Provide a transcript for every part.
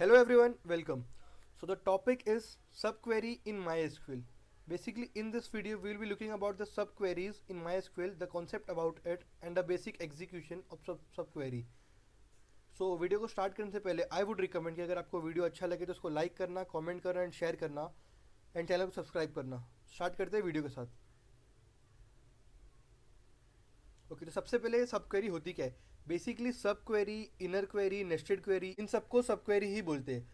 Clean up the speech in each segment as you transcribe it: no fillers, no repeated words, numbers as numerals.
Hello everyone, welcome. So the topic is subquery in MySQL. Basically in this video we will be looking about the subqueries in MySQL, the concept about it and the basic execution of subquery. So video को start करने से पहले I would recommend कि अगर आपको video अच्छा लगे तो उसको लाइक करना, कमेंट करना एंड शेयर करना एंड चैनल को सब्सक्राइब करना। स्टार्ट करते हैं वीडियो के साथ। ओके तो सबसे पहले सब क्वेरी होती क्या है। Basically sub query, inner query, nested query, इन सबको सब क्वेरी ही बोलते हैं।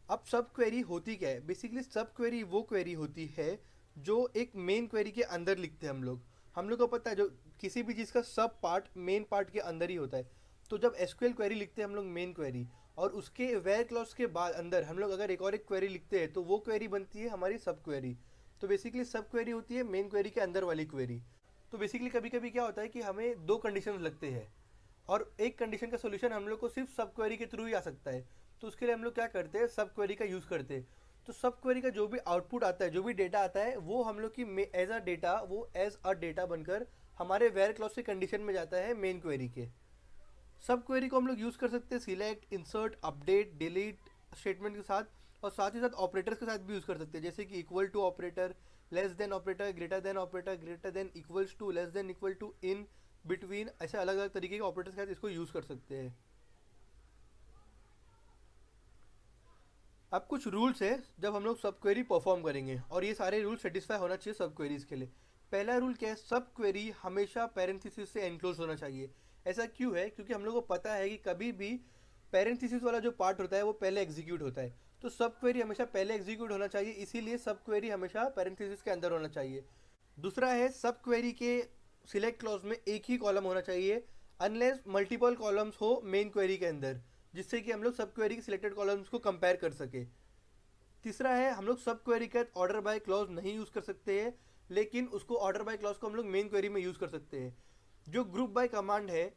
अब सब क्वेरी होती क्या है। बेसिकली सब क्वेरी वो क्वेरी होती है जो एक मेन क्वेरी के अंदर लिखते हैं हम लोग को पता है जो किसी भी चीज़ का सब पार्ट मेन पार्ट के अंदर ही होता है। तो जब एसक्यूएल क्वेरी लिखते हैं हम लोग मेन क्वेरी, और उसके वेयर क्लॉज के बाद अंदर हम लोग अगर एक क्वेरी लिखते हैं तो वो क्वेरी बनती है हमारी सब क्वेरी। तो बेसिकली सब क्वेरी होती है मेन क्वेरी के अंदर वाली क्वेरी। तो बेसिकली कभी कभी क्या होता है कि हमें दो कंडीशन लगते हैं और एक कंडीशन का सोल्यूशन हम लोग को सिर्फ सब क्वेरी के थ्रू ही आ सकता है। तो उसके लिए हम लोग क्या करते हैं, सब क्वेरी का यूज़ करते हैं। तो सब क्वेरी का जो भी आउटपुट आता है, जो भी डेटा आता है, वो हम लोग की एज अ डेटा बनकर हमारे वेयर क्लॉज के कंडीशन में जाता है मेन क्वेरी के। सब क्वेरी को हम लोग यूज़ कर सकते हैं select, insert, update, delete statement के साथ, और साथ ही साथ ऑपरेटर्स के साथ भी यूज़ कर सकते हैं, जैसे कि equal to operator, less than operator, greater than, equals to, less than equal to, in between, ऐसे अलग अलग तरीके के ऑपरेटर्स के साथ इसको यूज़ कर सकते हैं। अब कुछ रूल्स है जब हम लोग सब क्वेरी परफॉर्म करेंगे, और ये सारे रूल सेटिस्फाई होना चाहिए सब क्वेरीज के लिए। पहला रूल क्या है, सब क्वेरी हमेशा पैरेंथेसिस से एनक्लोज होना चाहिए। ऐसा क्यों है, क्योंकि हम लोग को पता है कि कभी भी पैरेंथेसिस वाला जो पार्ट होता है वो पहले एग्जीक्यूट होता है। तो सब क्वेरी हमेशा पहले एग्जीक्यूट होना चाहिए, इसीलिए सब क्वेरी हमेशा पैरेंथेसिस के अंदर होना चाहिए। दूसरा है, सब क्वेरी के सिलेक्ट क्लॉज में एक ही कॉलम होना चाहिए अनलेस मल्टीपल कॉलम्स हो मेन क्वेरी के अंदर, जिससे कि हम लोग सब क्वेरी के सिलेक्टेड कॉलम्स को कंपेयर कर सके। तीसरा है, हम लोग सब क्वेरी का ऑर्डर बाय क्लॉज नहीं यूज़ कर सकते हैं, लेकिन उसको ऑर्डर बाय क्लॉज को हम लोग मेन क्वेरी में यूज़ कर सकते हैं। जो ग्रुप बाय कमांड है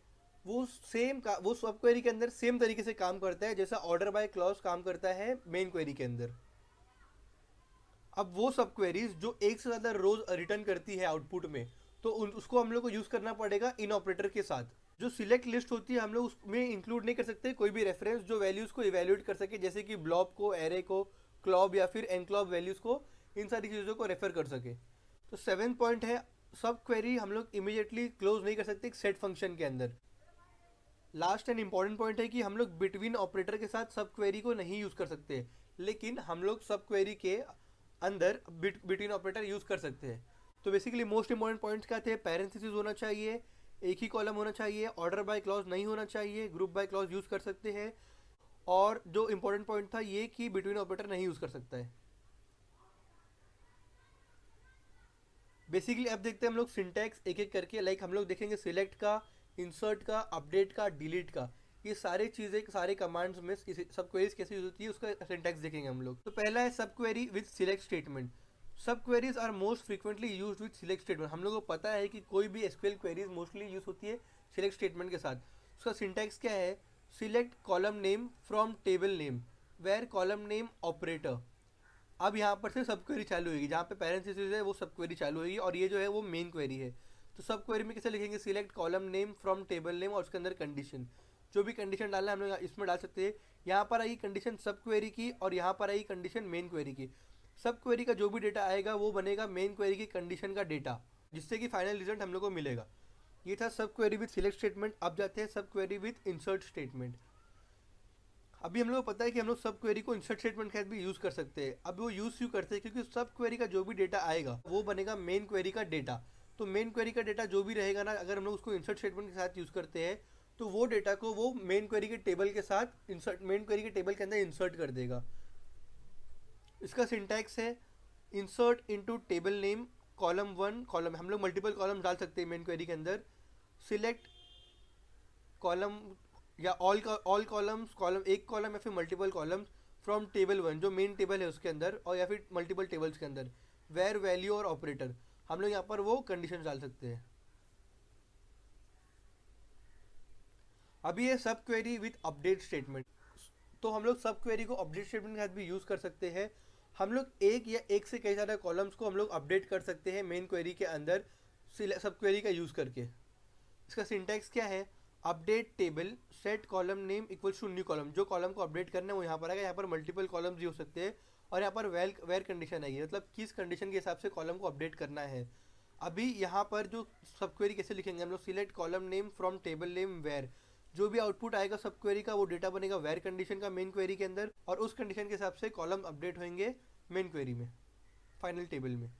वो सब क्वेरी के अंदर सेम तरीके से काम करता है जैसा ऑर्डर बाय क्लॉज काम करता है मेन क्वेरी के अंदर। अब वो सब क्वेरीज जो एक से ज़्यादा रोज रिटर्न करती है आउटपुट में, तो उसको हम लोग को यूज़ करना पड़ेगा इन ऑपरेटर के साथ। जो सिलेक्ट लिस्ट होती है हम लोग उसमें इंक्लूड नहीं कर सकते कोई भी रेफरेंस जो वैल्यूज़ को इवेल्यूएट कर सके, जैसे कि ब्लॉब को, एरे को, क्लॉब या फिर एनक्लॉब वैल्यूज़ को, इन सारी चीज़ों को रेफर कर सके। तो 7 पॉइंट है, सब क्वेरी हम लोग इमीडिएटली क्लोज नहीं कर सकते एक सेट फंक्शन के अंदर। लास्ट एंड इंपॉर्टेंट पॉइंट है कि हम लोग बिटवीन ऑपरेटर के साथ सब क्वेरी को नहीं यूज़ कर सकते, लेकिन हम लोग सब क्वेरी के अंदर बिटवीन ऑपरेटर यूज़ कर सकते हैं। तो बेसिकली मोस्ट इंपॉर्टेंट पॉइंट्स क्या थे, पैरेंथेसिस होना चाहिए, एक ही कॉलम होना चाहिए, ऑर्डर बाय क्लॉज नहीं होना चाहिए, ग्रुप बाय क्लॉज यूज़ कर सकते हैं, और जो इंपॉर्टेंट पॉइंट था ये कि बिटवीन ऑपरेटर नहीं यूज़ कर सकता है। बेसिकली अब देखते हैं हम लोग सिंटैक्स एक एक करके। लाइक हम लोग देखेंगे सिलेक्ट का, इंसर्ट का, अपडेट का, डिलीट का, ये सारी चीज़ें सारे कमांड्स में सब क्वेरीज कैसे यूज होती है उसका सिंटैक्स देखेंगे हम लोग। तो पहला है sub query with select statement. Sub queries are most frequently use with select statement. हम लोग को पता है कि कोई भी एसक्यूएल क्वेरीज मोस्टली यूज होती है सिलेक्ट स्टेटमेंट के साथ। उसका सिंटैक्स क्या है, select column name from table name where column name operator. अब यहाँ पर से सब क्वेरी चालू होगी, जहाँ पे पैरेंथेसिस है वो सब क्वेरी चालू होगी, और ये जो है वो मेन क्वेरी है। तो सब क्वेरी में कैसे लिखेंगे, select column name from table name और उसके अंदर कंडीशन, जो भी कंडीशन डालना है हम लोग इसमें डाल सकते हैं। यहाँ पर आई कंडीशन सब क्वेरी की और यहाँ पर आई कंडीशन मेन क्वेरी की। सब क्वेरी का जो भी डेटा आएगा वो बनेगा मेन क्वेरी की कंडीशन का डेटा, जिससे कि फाइनल रिजल्ट हम लोग को मिलेगा। ये था सब क्वेरी विद सिलेक्ट स्टेटमेंट। अब जाते हैं sub query with insert statement. अभी हम लोग को पता है कि हम लोग सब क्वेरी को इंसर्ट स्टेटमेंट के साथ भी यूज़ कर सकते हैं। अब वो यूज़ क्यों करते हैं, क्योंकि सब क्वेरी का जो भी डेटा आएगा वो बनेगा मेन क्वेरी का डेटा। तो मेन क्वेरी का डेटा जो भी रहेगा ना, अगर हम लोग उसको इंसर्ट स्टेटमेंट के साथ यूज़ करते हैं तो वो डेटा को वो मेन क्वेरी के टेबल के साथ मेन क्वेरी के टेबल के अंदर इंसर्ट कर देगा। इसका सिंटैक्स है insert into table name column 1 column, हम लोग मल्टीपल कॉलम डाल सकते हैं मेन क्वेरी के अंदर। सिलेक्ट कॉलम या ऑल कॉलम्स, कॉलम एक कॉलम या फिर मल्टीपल कॉलम्स फ्रॉम टेबल 1 जो मेन टेबल है उसके अंदर, और या फिर मल्टीपल टेबल्स के अंदर, वेयर वैल्यू और ऑपरेटर, हम लोग यहाँ पर वो कंडीशन डाल सकते हैं। अभी ये सब क्वेरी विथ अपडेट स्टेटमेंट। तो हम लोग सब क्वेरी को अपडेट स्टेटमेंट के साथ भी यूज़ कर सकते हैं। हम लोग एक या एक से कई ज़्यादा कॉलम्स को हम लोग अपडेट कर सकते हैं मेन क्वेरी के अंदर सब क्वेरी का यूज़ करके। इसका सिंटैक्स क्या है, update table set column name equals to new column, जो कॉलम को अपडेट करना है वो यहाँ पर आएगा। यहाँ पर मल्टीपल कॉलम्स भी हो सकते हैं और यहाँ पर वेर कंडीशन आएगी, मतलब किस कंडीशन के हिसाब से कॉलम को अपडेट करना है। अभी यहाँ पर जो सब क्वेरी कैसे लिखेंगे हम लोग, select column name from table name where, जो भी आउटपुट आएगा सब क्वेरी का वो डेटा बनेगा वेर कंडीशन का मेन क्वेरी के अंदर, और उस कंडीशन के हिसाब से कॉलम अपडेट होंगे मेन क्वेरी में, फाइनल टेबल में।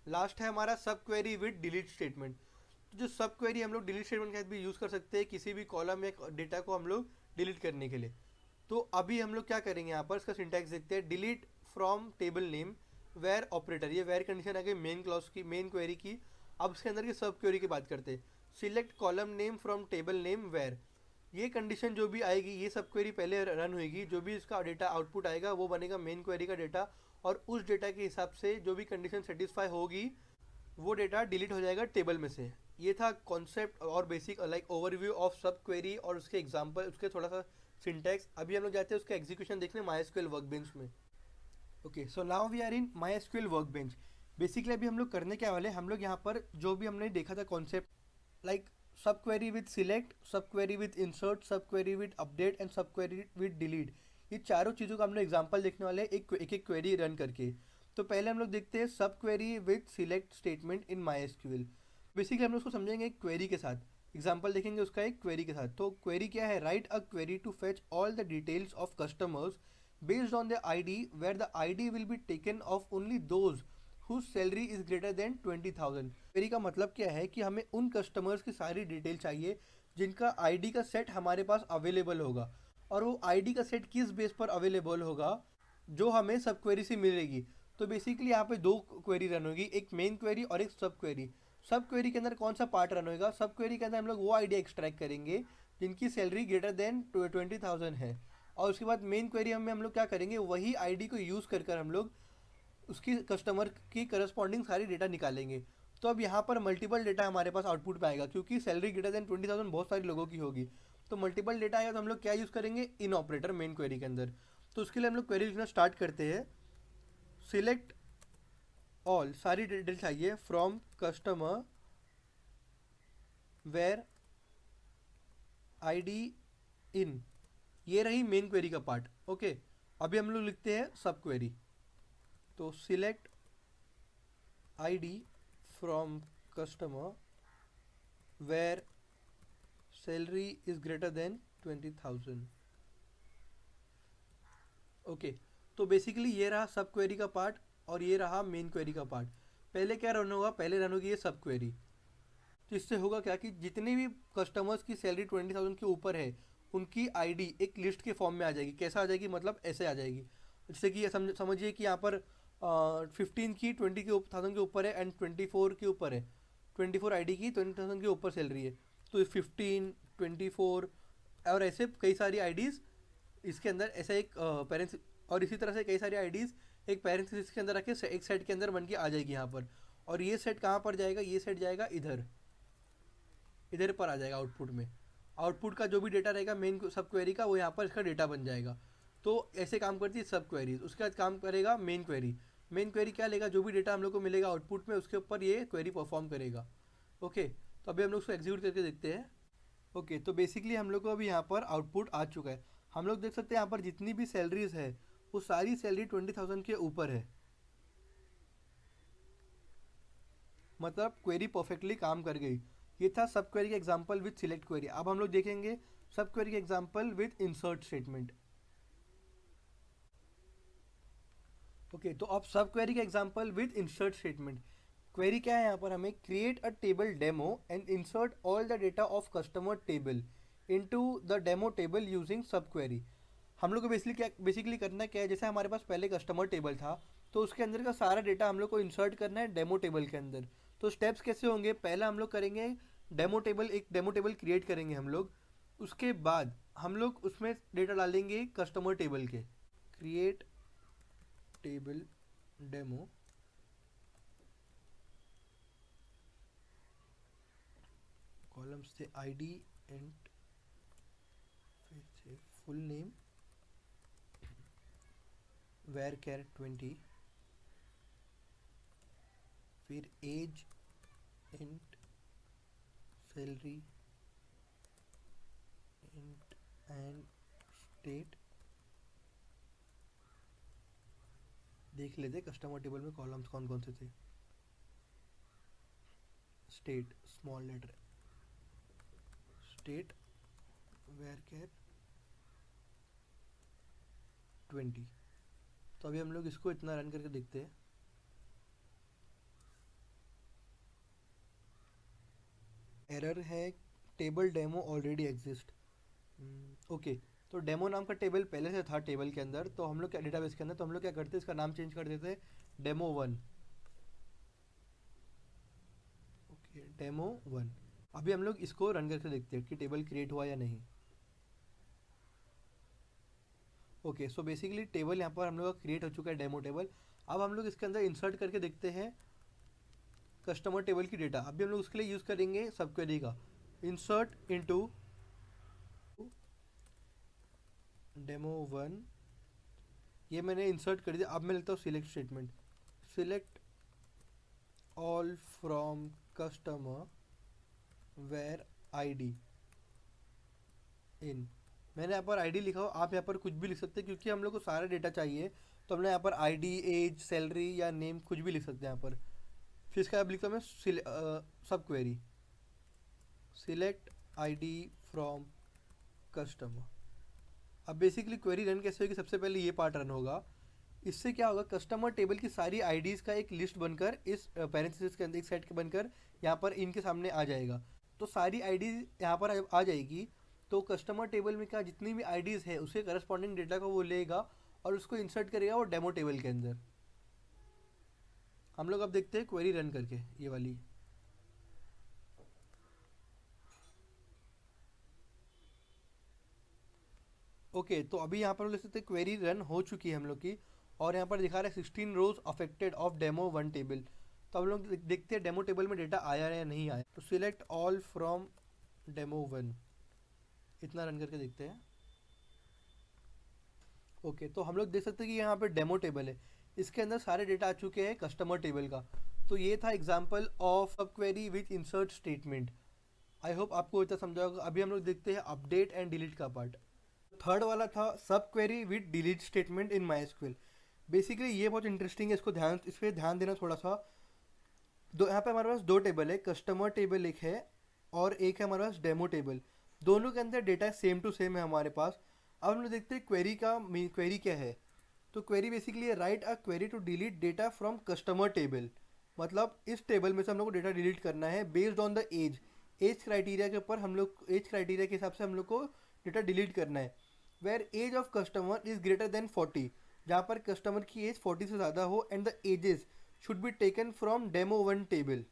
लास्ट है हमारा सब क्वेरी विद डिलीट स्टेटमेंट। तो जो सब क्वेरी हम लोग डिलीट स्टेटमेंट के साथ भी यूज़ कर सकते हैं किसी भी कॉलम या डेटा को हम लोग डिलीट करने के लिए। तो अभी हम लोग क्या करेंगे, यहाँ पर इसका सिंटैक्स देखते हैं। Delete from table name where operator, ये वेर कंडीशन आ गई मेन क्लॉज की, मेन क्वेरी की। अब इसके अंदर की सब क्वेरी की बात करते हैं। Select column name from table name where, ये कंडीशन जो भी आएगी ये सब क्वेरी पहले रन होगी, जो भी इसका डेटा आउटपुट आएगा वो बनेगा मेन क्वेरी का डेटा, और उस डेटा के हिसाब से जो भी कंडीशन सेटिस्फाई होगी वो डेटा डिलीट हो जाएगा टेबल में से। ये था कॉन्सेप्ट और basic like overview of sub query और उसके एग्जांपल, उसके थोड़ा सा सिंटैक्स। अभी हम लोग जाते हैं उसका एग्जीक्यूशन देखने MySQL वर्कबेंच में। Okay, so now we are in MySQL workbench. Basically अभी हम लोग करने क्या वाले, हम लोग यहाँ पर जो भी हमने देखा था कॉन्सेप्ट लाइक सब क्वेरी विद सिलेक्ट, सब क्वेरी विद इंसर्ट, सब क्वेरी विद अपडेट एंड सब क्वेरी विद डिलीट, ये चारों चीज़ों का हम लोग एग्जाम्पल देखने वाले हैं एक क्वेरी रन करके। तो पहले हम लोग देखते हैं sub query with select statement in MySQL। Basically हम लोग उसको समझेंगे एक क्वेरी के साथ, एग्जाम्पल देखेंगे उसका एक क्वेरी के साथ। तो क्वेरी क्या है, write a query to fetch all the details of customers based on the ID where the ID will be taken of only those whose salary is greater than 20,000। Query का मतलब क्या है कि हमें उन कस्टमर्स की सारी डिटेल चाहिए जिनका ID का सेट हमारे पास अवेलेबल होगा, और वो ID का सेट किस बेस पर अवेलेबल होगा जो हमें सब क्वेरी से मिलेगी। तो बेसिकली यहाँ पे दो क्वेरी रन होगी, एक मेन क्वेरी और एक सब क्वेरी। सब क्वेरी के अंदर कौन सा पार्ट रन होगा, सब क्वेरी के अंदर हम लोग वो आईडी एक्सट्रैक्ट करेंगे जिनकी सैलरी ग्रेटर देन 20,000 है, और उसके बाद मेन क्वेरी में हम लोग क्या करेंगे, वही आईडी को यूज़ कर हम लोग उसकी कस्टमर की करस्पॉन्डिंग सारी डेटा निकालेंगे। तो अब यहाँ पर मल्टीपल डेटा हमारे पास आउटपुट में आएगा, क्योंकि सैलरी ग्रेटर देन 20,000 बहुत सारे लोगों की होगी। तो मल्टीपल डेटा आएगा तो हम लोग क्या यूज़ करेंगे, इन ऑपरेटर मेन क्वेरी के अंदर। तो उसके लिए हम लोग क्वेरी लिखना स्टार्ट करते हैं। सिलेक्ट ऑल, सारी डिटेल चाहिए from customer where ID in, ये रही मेन क्वेरी का पार्ट। ओके, अभी हम लोग लिखते हैं सब क्वेरी। तो select ID from customer where salary is greater than 20,000। Okay, तो बेसिकली ये रहा सब क्वेरी का पार्ट और ये रहा मेन क्वेरी का पार्ट। पहले क्या रन होगा, पहले रन होगी ये सब क्वेरी। तो इससे होगा क्या कि जितने भी कस्टमर्स की सैलरी 20,000 के ऊपर है उनकी ID एक लिस्ट के फॉर्म में आ जाएगी। कैसा आ जाएगी, मतलब ऐसे आ जाएगी, जैसे कि समझिए कि यहाँ पर 15 की 20,000 के ऊपर है एंड 24 के ऊपर है, 24 ID की 20,000 के ऊपर सैलरी है। तो 15, 24 और ऐसे कई सारी IDs इसके अंदर ऐसा एक पेरेंट्स, और इसी तरह से कई सारी IDs एक पेरेंट्स इसके अंदर रखे एक सेट के अंदर बन के आ जाएगी यहाँ पर। और ये सेट कहाँ पर जाएगा, ये सेट जाएगा इधर, इधर पर आ जाएगा आउटपुट में। आउटपुट का जो भी डेटा रहेगा मेन सब क्वेरी का वो यहाँ पर इसका डेटा बन जाएगा। तो ऐसे काम करती है सब क्वेरीज। उसके बाद काम करेगा मेन क्वेरी। मेन क्वेरी क्या लेगा, जो भी डेटा हम लोग को मिलेगा आउटपुट में उसके ऊपर ये क्वेरी परफॉर्म करेगा। ओके, तो अभी हम लोग उसको एग्जीक्यूट करके देखते हैं। ओके, तो बेसिकली हम लोग को अभी यहाँ पर आउटपुट आ चुका है। हम लोग देख सकते हैं यहाँ पर जितनी भी सैलरीज है वो सारी सैलरी 20,000 के ऊपर है, मतलब क्वेरी परफेक्टली काम कर गई। ये था सब क्वेरी का एग्जांपल विद सिलेक्ट क्वेरी। अब हम लोग देखेंगे सब क्वेरी का example with insert statement. Okay, तो अब सब क्वेरी का example with insert statement. Query क्या है यहाँ पर, हमें create a table demo and insert all the data of customer table into the demo table using सब क्वेरी। हम लोग को बेसिकली करना क्या है, जैसे हमारे पास पहले कस्टमर टेबल था तो उसके अंदर का सारा डेटा हम लोग को इंसर्ट करना है डेमो टेबल के अंदर। तो स्टेप्स कैसे होंगे, पहला हम लोग करेंगे एक डेमो टेबल क्रिएट करेंगे हम लोग। उसके बाद हम लोग उसमें डेटा डालेंगे कस्टमर टेबल के। क्रिएट टेबल डेमो, कॉलम्स से ID एंड फिर से फुल नेम वेर कैर 20, फिर age and salary int and state. देख लेते कस्टमर टेबल में कॉलम्स कौन कौन से थे। State small letter, state where कैर 20। तो अभी हम लोग इसको इतना रन करके देखते हैं। एरर है table demo already exist. Okay, तो डेमो नाम का टेबल पहले से था टेबल के अंदर, तो हम लोग क्या डेटाबेस के अंदर, तो हम लोग क्या करते इसका नाम चेंज कर देते डेमो 1। Okay, demo 1। अभी हम लोग इसको रन करके देखते हैं कि टेबल क्रिएट हुआ या नहीं। ओके, सो बेसिकली टेबल यहाँ पर हम लोग का क्रिएट हो चुका है, डेमो टेबल। अब हम लोग इसके अंदर इंसर्ट करके देखते हैं कस्टमर टेबल की डेटा। अभी हम लोग उसके लिए यूज़ करेंगे सब क्वेरी का, इंसर्ट इनटू डेमो 1। ये मैंने इंसर्ट कर दिया। अब मैं लेता हूँ select statement, select all from customer where ID in. मैंने यहाँ पर आईडी लिखा हो, आप यहाँ पर कुछ भी लिख सकते हैं क्योंकि हम लोग को सारा डेटा चाहिए, तो हमने यहाँ पर आईडी, एज, सैलरी या नेम कुछ भी लिख सकते हैं यहाँ पर। फिर इसका अब लिखता हूँ मैं सब query, select ID from customer. अब बेसिकली क्वेरी रन कैसे होगी, सबसे पहले ये पार्ट रन होगा। इससे क्या होगा, कस्टमर टेबल की सारी आईडीज़ का एक लिस्ट बनकर इस पैरेंथेसिस के अंदर एक सेट बनकर यहाँ पर इनके सामने आ जाएगा। तो सारी आईडीज़ यहाँ पर आ जाएगी। तो कस्टमर टेबल में क्या जितनी भी आईडीज़ है उसके करस्पॉन्डिंग डेटा को वो लेगा और उसको इंसर्ट करेगा वो डेमो टेबल के अंदर। हम लोग अब देखते हैं क्वेरी रन करके ये वाली। ओके, तो अभी यहाँ पर ले सकते हैं क्वेरी रन हो चुकी है हम लोग की, और यहाँ पर दिखा रहा है 16 रोज अफेक्टेड ऑफ डेमो 1 टेबल। तो हम लोग देखते हैं डेमो टेबल में डेटा आया या नहीं आया। तो सिलेक्ट ऑल फ्रॉम डेमो 1, इतना रन करके देखते हैं। ओके, तो हम लोग देख सकते हैं कि यहाँ पे डेमो टेबल है, इसके अंदर सारे डेटा आ चुके हैं कस्टमर टेबल का। तो ये था example of sub query with insert statement. I hope आपको इतना समझा होगा। अभी हम लोग देखते हैं अपडेट एंड डिलीट का पार्ट। थर्ड वाला था सब query with delete statement in MySQL. Basically ये बहुत इंटरेस्टिंग है, इस पर ध्यान देना थोड़ा सा। यहाँ पे हमारे पास दो टेबल है, कस्टमर टेबल एक है और एक है हमारे पास डेमो टेबल। दोनों के अंदर डेटा सेम टू सेम है हमारे पास। अब हम लोग देखते हैं क्वेरी क्या है। तो क्वेरी बेसिकली है write a query to delete data from customer table. मतलब इस टेबल में से हम लोग को डेटा डिलीट करना है based on the age criteria के ऊपर। हम लोग एज क्राइटेरिया के हिसाब से हम लोग को डेटा डिलीट करना है। Where age of customer is greater than 40, जहाँ पर कस्टमर की एज 40 से ज़्यादा हो, and the ages should be taken from demo 1 table.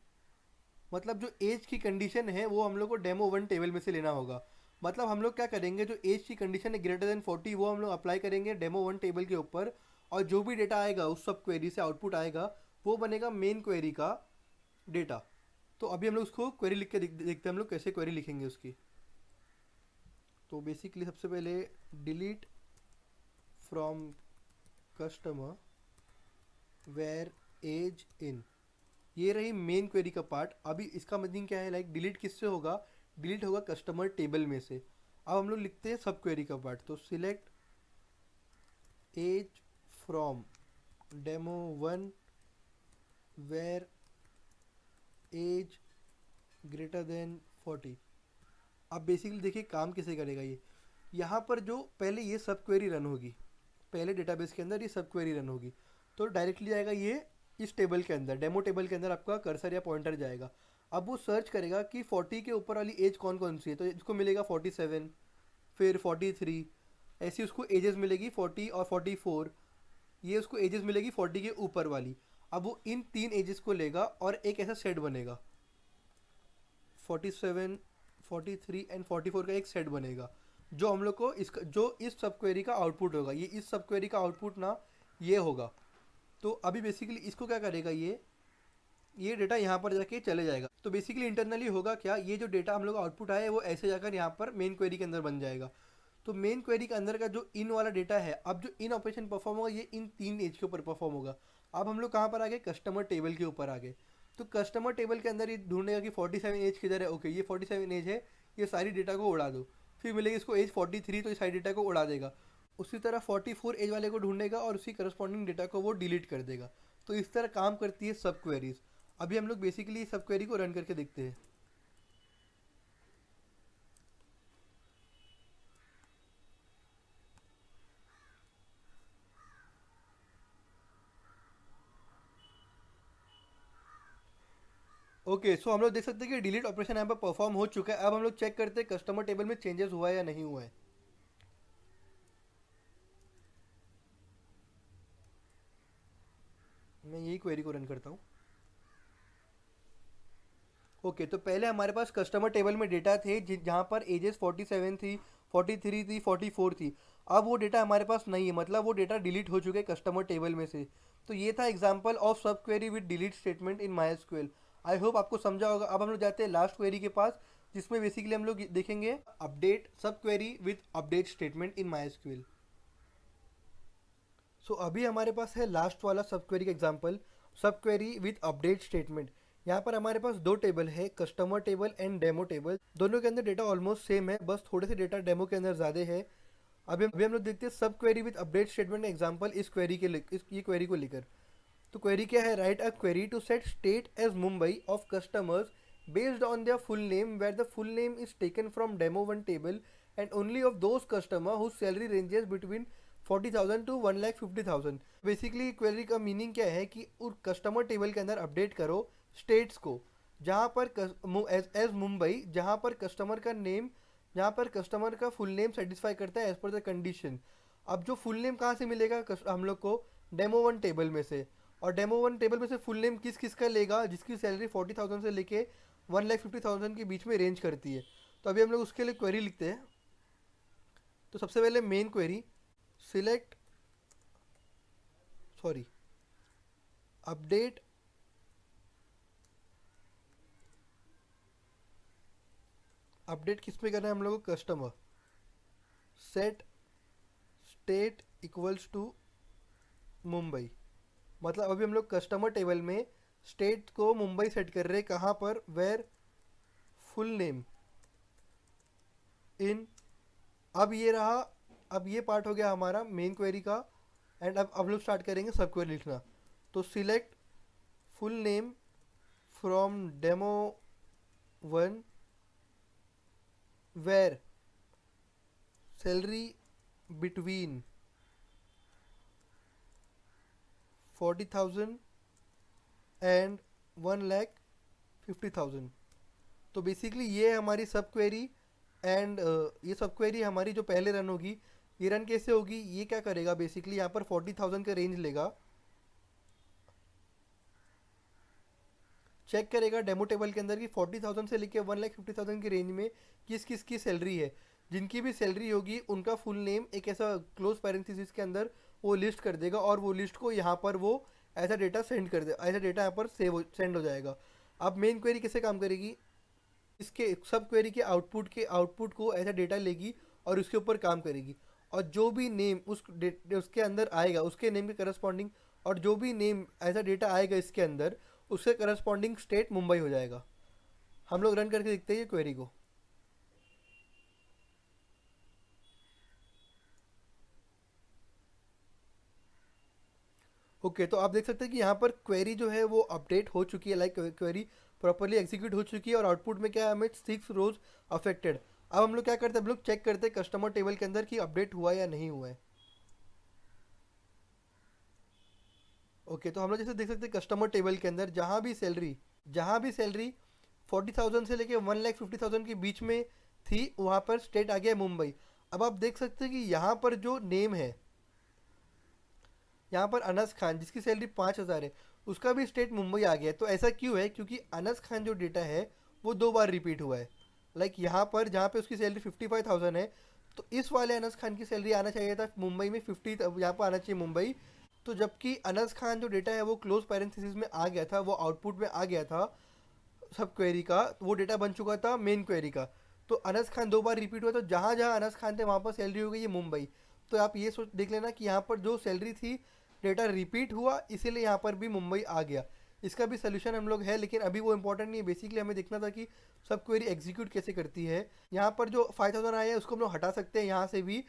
मतलब जो एज की कंडीशन है वो हम लोग को डेमो 1 टेबल में से लेना होगा। मतलब हम लोग क्या करेंगे, जो एज की कंडीशन है ग्रेटर देन 40 वो हम लोग अप्लाई करेंगे डेमो 1 टेबल के ऊपर, और जो भी डेटा आएगा उस सब क्वेरी से आउटपुट आएगा वो बनेगा मेन क्वेरी का डेटा। तो अभी हम लोग उसको क्वेरी लिख के देखते हैं हम लोग कैसे क्वेरी लिखेंगे उसकी। तो बेसिकली सबसे पहले delete from customer where age in, ये रही मेन क्वेरी का पार्ट। अभी इसका मीनिंग क्या है, लाइक डिलीट किससे होगा, डिलीट होगा कस्टमर टेबल में से। अब हम लोग लिखते हैं सब क्वेरी का पार्ट। तो select age from demo 1 where age greater than 40। अब बेसिकली देखिए काम कैसे करेगा ये। यहाँ पर जो पहले ये सब क्वेरी रन होगी, पहले डेटाबेस के अंदर ये सब क्वेरी रन होगी, तो डायरेक्टली जाएगा ये इस टेबल के अंदर, डेमो टेबल के अंदर आपका कर्सर या पॉइंटर जाएगा। अब वो सर्च करेगा कि 40 के ऊपर वाली एज कौन कौन सी है, तो इसको मिलेगा 47, फिर 43, ऐसी उसको एजेस मिलेगी 40 और 44, ये उसको एजेस मिलेगी 40 के ऊपर वाली। अब वो इन 3 एजेस को लेगा और एक ऐसा सेट बनेगा, 47, 43 एंड 44 का एक सेट बनेगा, जो हम लोग को इसका जो इस सब क्वेरी का आउटपुट होगा। ये इस सब क्वेरी का आउटपुट ना ये होगा। तो अभी बेसिकली इसको क्या करेगा, ये डेटा यहाँ पर जाके चले जाएगा। तो बेसिकली इंटरनली होगा क्या, ये जो डेटा हम लोग आउटपुट आया है वो ऐसे जाकर यहाँ पर मेन क्वेरी के अंदर बन जाएगा। तो मेन क्वेरी के अंदर का जो इन वाला डेटा है, अब जो इन ऑपरेशन परफॉर्म होगा ये इन 3 एज के ऊपर परफॉर्म होगा। अब हम लोग कहाँ पर आ गए, कस्टमर टेबल के ऊपर आ गए। तो कस्टमर टेबल के अंदर ये ढूंढेगा कि 47 एज किधर है, ओके ये 47 एज है, ये सारी डेटा को उड़ा दो। फिर मिलेगी इसको एज 43, तो ये सारी डेटा को उड़ा देगा। उसी तरह 44 एज वाले को ढूंढेगा और उसी करस्पॉन्डिंग डेटा को वो डिलीट कर देगा। तो इस तरह काम करती है सब क्वेरीज। अभी हम लोग बेसिकली सब क्वेरी को रन करके देखते हैं। ओके, सो हम लोग देख सकते हैं कि डिलीट ऑपरेशन यहाँ पर परफॉर्म हो चुका है। अब हम लोग चेक करते हैं कस्टमर टेबल में चेंजेस हुआ है या नहीं हुआ है। मैं यही क्वेरी को रन करता हूँ। ओके, तो पहले हमारे पास कस्टमर टेबल में डेटा थे जहाँ पर एजेस 47 थी, 43 थी, 44 थी। अब वो डेटा हमारे पास नहीं है, मतलब वो डेटा डिलीट हो चुके हैं कस्टमर टेबल में से। तो ये था example of sub query with delete statement in MySQL. I hope आपको समझा होगा। अब हम लोग जाते हैं लास्ट क्वेरी के पास, जिसमें बेसिकली हम लोग देखेंगे update sub query with update statement in MySQL. So अभी हमारे पास है लास्ट वाला सब क्वेरी का एग्जांपल, सब क्वेरी विद अपडेट स्टेटमेंट। यहाँ पर हमारे पास दो टेबल है, customer table and demo table. दोनों के अंदर डेटा ऑलमोस्ट सेम है, बस थोड़े से डेटा डेमो के अंदर ज़्यादा है। अभी हम लोग देखते हैं sub query with update statement example इस क्वेरी के ये क्वेरी को लेकर। तो क्वेरी क्या है, write a query to set state as Mumbai of customers based on their full name where the full name is taken from demo one table and only of those customer whose salary ranges between 40,000 to 1,50,000। Basically query का meaning क्या है कि उस customer table के अंदर update करो states को, जहाँ पर एज मुंबई, जहाँ पर कस्टमर का नेम, जहाँ पर कस्टमर का फुल नेम सेटिस्फाई करता है एज पर द कंडीशन। अब जो फुल नेम कहाँ से मिलेगा हम लोग को, डेमो वन टेबल में से। और डेमो वन टेबल में से फुल नेम किस किस का लेगा, जिसकी सैलरी 40,000 से लेके 1,50,000 के बीच में रेंज करती है। तो अभी हम लोग उसके लिए क्वेरी लिखते हैं। तो सबसे पहले main query select update update किस में करना है हम लोग को, customer set state equals to Mumbai. मतलब अभी हम लोग कस्टमर टेबल में स्टेट को मुंबई सेट कर रहे हैं, कहाँ पर, वेयर फुल नेम इन। अब ये रहा, अब ये पार्ट हो गया हमारा मेन क्वेरी का। एंड अब लोग स्टार्ट करेंगे सब क्वेरी लिखना। तो select full name from demo one where salary between 40,000 and 1,50,000। तो बेसिकली ये हमारी सब क्वेरी। एंड ये सब क्वेरी हमारी जो पहले रन होगी, ये रन कैसे होगी, ये क्या करेगा बेसिकली यहाँ पर 40,000 का रेंज लेगा, चेक करेगा डेमो टेबल के अंदर कि 40,000 से लेके 1,50,000 की रेंज में किस किस की सैलरी है। जिनकी भी सैलरी होगी उनका फुल नेम एक ऐसा क्लोज पैरेंथेसिस के अंदर वो लिस्ट कर देगा, और वो लिस्ट को यहाँ पर वो ऐसा डेटा सेंड कर दे, ऐसा डेटा यहाँ पर सेंड हो जाएगा। अब मेन क्वेरी कैसे काम करेगी, इसके सब क्वेरी के आउटपुट को ऐसा डेटा लेगी और उसके ऊपर काम करेगी। और जो भी नेम उसके अंदर आएगा, उसके नेम के करस्पॉन्डिंग, और जो भी नेम ऐसा डेटा आएगा इसके अंदर, उसके करस्पॉन्डिंग स्टेट मुंबई हो जाएगा। हम लोग रन करके देखते हैं ये क्वेरी को। ओके, तो आप देख सकते हैं कि यहाँ पर क्वेरी जो है वो अपडेट हो चुकी है, लाइक क्वेरी प्रॉपरली एग्जीक्यूट हो चुकी है। और आउटपुट में क्या है, हमें 6 रोज अफेक्टेड। अब हम लोग क्या करते हैं, हम लोग चेक करते हैं कस्टमर टेबल के अंदर कि अपडेट हुआ या नहीं हुआ है। ओके, तो हम लोग जैसे देख सकते हैं कस्टमर टेबल के अंदर जहाँ भी सैलरी 40,000 से लेके 1,50,000 के बीच में थी, वहाँ पर स्टेट आ गया मुंबई। अब आप देख सकते हैं कि यहाँ पर जो नेम है, यहाँ पर अनस खान जिसकी सैलरी 5,000 है, उसका भी स्टेट मुंबई आ गया है। तो ऐसा क्यों है, क्योंकि अनस खान जो डेटा है वो 2 बार रिपीट हुआ है। लाइक यहाँ पर जहाँ पे उसकी सैलरी 55,000 है, तो इस वाले अनस खान की सैलरी आना चाहिए था मुंबई में 50, यहाँ पर आना चाहिए मुंबई। तो जबकि अनस खान जो डेटा है वो क्लोज पैरेंथेसिस में आ गया था, वो आउटपुट में आ गया था सब क्वेरी का, वो डेटा बन चुका था मेन क्वेरी का। तो अनस खान 2 बार रिपीट हुआ, तो जहाँ जहाँ अनस खान थे वहाँ पर सैलरी हो गई है मुंबई। तो आप ये सोच देख लेना कि यहाँ पर जो सैलरी थी डेटा रिपीट हुआ, इसीलिए यहाँ पर भी मुंबई आ गया। इसका भी सोल्यूशन हम लोग है, लेकिन अभी वो इंपॉर्टेंट नहीं है। बेसिकली हमें देखना था कि सब क्वेरी एग्जीक्यूट कैसे करती है। यहाँ पर जो 5000 आया है उसको हम लोग हटा सकते हैं यहाँ से भी,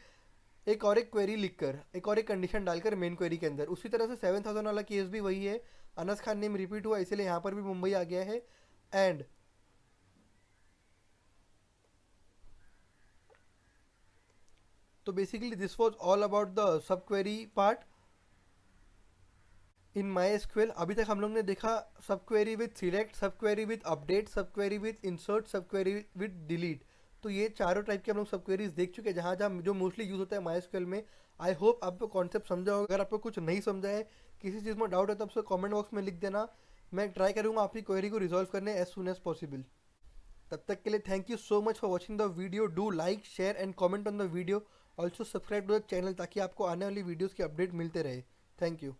एक और एक क्वेरी लिखकर, एक और एक कंडीशन डालकर मेन क्वेरी के अंदर। उसी तरह से 7000 वाला केस भी वही है, अनस खान नेम रिपीट हुआ इसलिए यहाँ पर भी मुंबई आ गया है। एंड तो basically this was all about the sub query part in my SQL. अभी तक हम लोग ने देखा सब क्वेरी विथ सिलेक्ट, सब query with update, sub query with insert, सब क्वेरी विथ डिलीट। तो ये चारों टाइप के हम लोग सब क्वेरीज देख चुके हैं, जहाँ जहाँ जो मोस्टली यूज होता है माई एसक्यूएल में। आई होप आपको कॉन्सेप्ट समझा होगा। अगर आपको कुछ नहीं समझा है, किसी चीज़ में डाउट है, तो आप उसको कमेंट बॉक्स में लिख देना। मैं ट्राई करूँगा आपकी क्वेरी को रिजॉल्व करने एज सुन एज पॉसिबल। तब तक के लिए thank you so much for watching the video. Do like, share and comment on the video. Also subscribe to the channel ताकि आपको आने वाली वीडियोज़ की अपडेट मिलते रहे। Thank you.